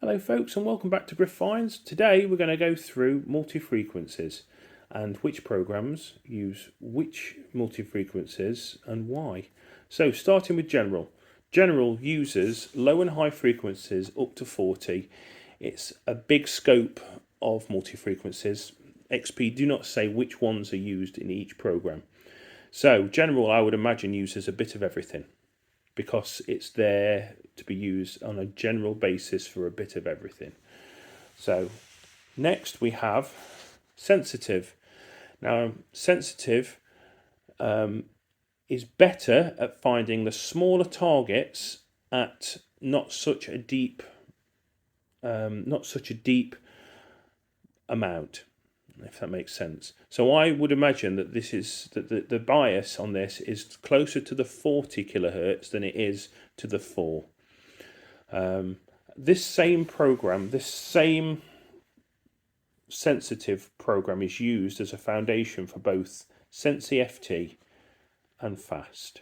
Hello folks and welcome back to GRIF-FINds. Today we're going to go through multi-frequencies and which programs use which multi-frequencies and why. So starting with general. General uses low and high frequencies up to 40. It's a big scope of multi-frequencies. XP do not say which ones are used in each program. So general, I would imagine, uses a bit of everything, because it's there to be used on a general basis for a bit of everything. So next we have sensitive. Now sensitive is better at finding the smaller targets at not such a deep amount, if that makes sense. So I would imagine that this is that the bias on this is closer to the 40 kilohertz than it is to the 4. This same program, this same sensitive program is used as a foundation for both SensiFT and FAST.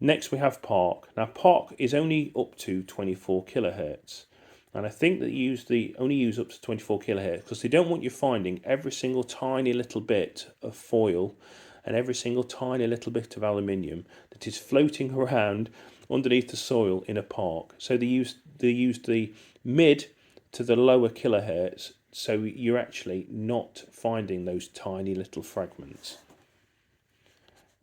Next we have Park. Now Park is only up to 24 kilohertz. And I think that only use up to 24 kilohertz because they don't want you finding every single tiny little bit of foil and every single tiny little bit of aluminium that is floating around underneath the soil in a park. So they use the mid to the lower kilohertz, so you're actually not finding those tiny little fragments.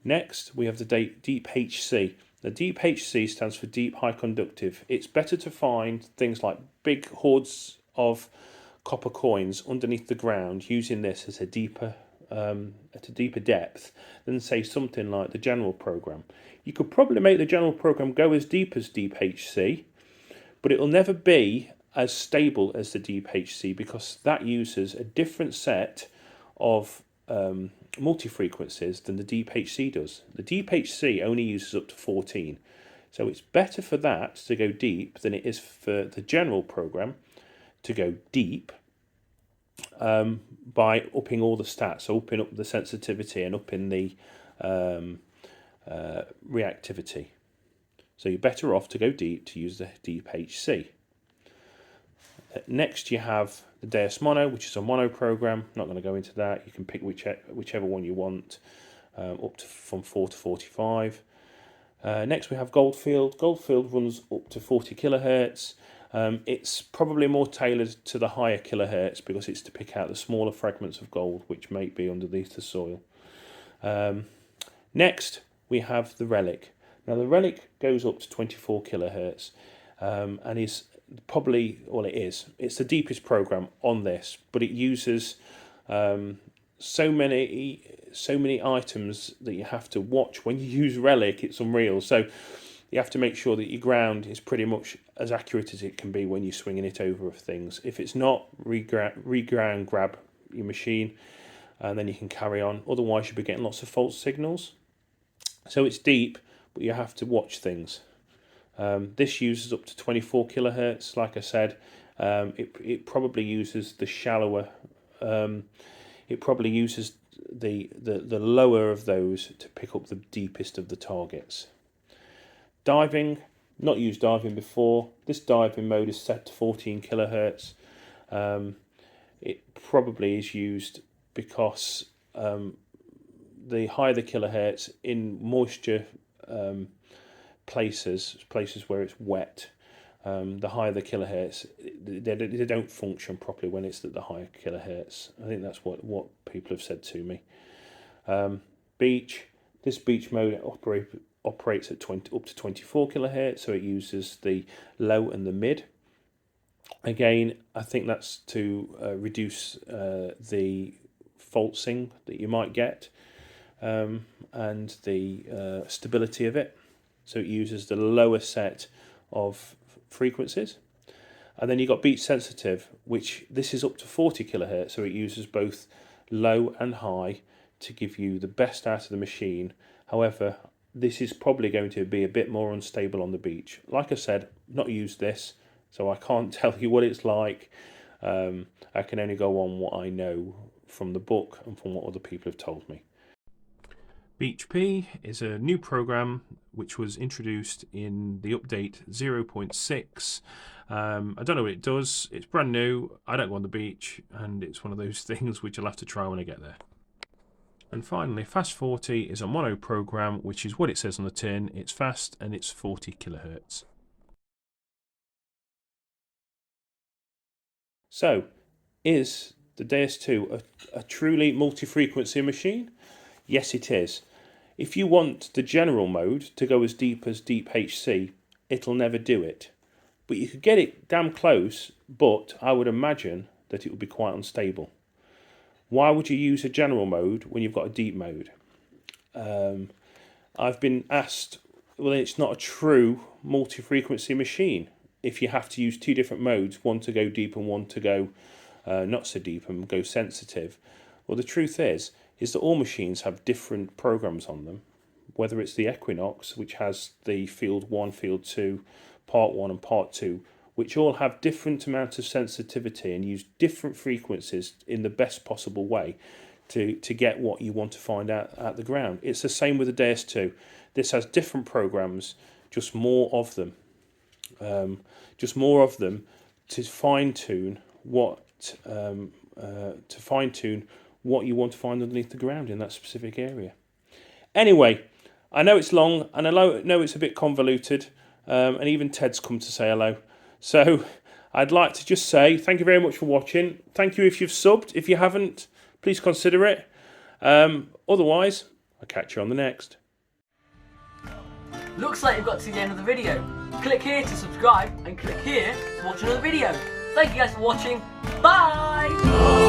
Next, we have the deep HC. The deep HC stands for deep high conductive. It's better to find things like big hoards of copper coins underneath the ground using this at a deeper depth than say something like the general program. You could probably make the general program go as deep HC, but it will never be as stable as the deep HC because that uses a different set of multi-frequencies than the deep HC does. The deep HC only uses up to 14, so it's better for that to go deep than it is for the general program to go deep by upping all the stats, so upping up the sensitivity and upping the reactivity. So you're better off to go deep to use the deep HC. Next you have the Deus Mono, which is a mono program. Not going to go into that. You can pick whichever one you want, from 4 to 45. Next we have Goldfield. Goldfield runs up to 40 kilohertz. It's probably more tailored to the higher kilohertz because it's to pick out the smaller fragments of gold which may be underneath the soil. Next we have the Relic. Now the Relic goes up to 24 kilohertz and is probably, it's the deepest program on this, but it uses so many items that you have to watch when you use Relic. It's unreal. So you have to make sure that your ground is pretty much as accurate as it can be when you're swinging it over things. If it's not, reground grab your machine and then you can carry on. Otherwise you'll be getting lots of false signals. So it's deep, but you have to watch things. This uses up to 24 kilohertz. Like I said, it probably uses the shallower. It probably uses the lower of those to pick up the deepest of the targets. Diving, not used diving before. This diving mode is set to 14 kilohertz. It probably is used because the higher the kilohertz in moisture places where it's wet, the higher the kilohertz, they don't function properly when it's at the higher kilohertz. I think that's what people have said to me. Beach. This beach mode operates at up to 24 kilohertz, so it uses the low and the mid. Again, I think that's to reduce the falsing that you might get and the stability of it. So it uses the lower set of frequencies. And then you've got beach sensitive, which this is up to 40 kilohertz, so it uses both low and high to give you the best out of the machine. However, this is probably going to be a bit more unstable on the beach. Like I said, not used this, so I can't tell you what it's like. I can only go on what I know from the book and from what other people have told me. BHP is a new program which was introduced in the update 0.6. I don't know what it does. It's brand new. I don't go on the beach, and it's one of those things which I'll have to try when I get there. And finally, Fast 40 is a mono program, which is what it says on the tin. It's fast and it's 40 kilohertz. So, is the Deus II a truly multi-frequency machine? Yes, it is. If you want the general mode to go as deep HC, it'll never do it. But you could get it damn close, but I would imagine that it would be quite unstable. Why would you use a general mode when you've got a deep mode? I've been asked, well, it's not a true multi-frequency machine if you have to use two different modes, one to go deep and one to go not so deep and go sensitive. Well, the truth is that all machines have different programs on them, whether it's the Equinox, which has the field 1, field 2, part 1 and part 2, which all have different amounts of sensitivity and use different frequencies in the best possible way to get what you want to find out at the ground. It's the same with the Deus II. This has different programs, just more of them. To fine-tune what you want to find underneath the ground in that specific area. Anyway, I know it's long and I know it's a bit convoluted, and even Ted's come to say hello. So I'd like to just say thank you very much for watching. Thank you if you've subbed. If you haven't, please consider it. Otherwise, I'll catch you on the next. Looks like you've got to the end of the video. Click here to subscribe and click here to watch another video. Thank you guys for watching. Bye!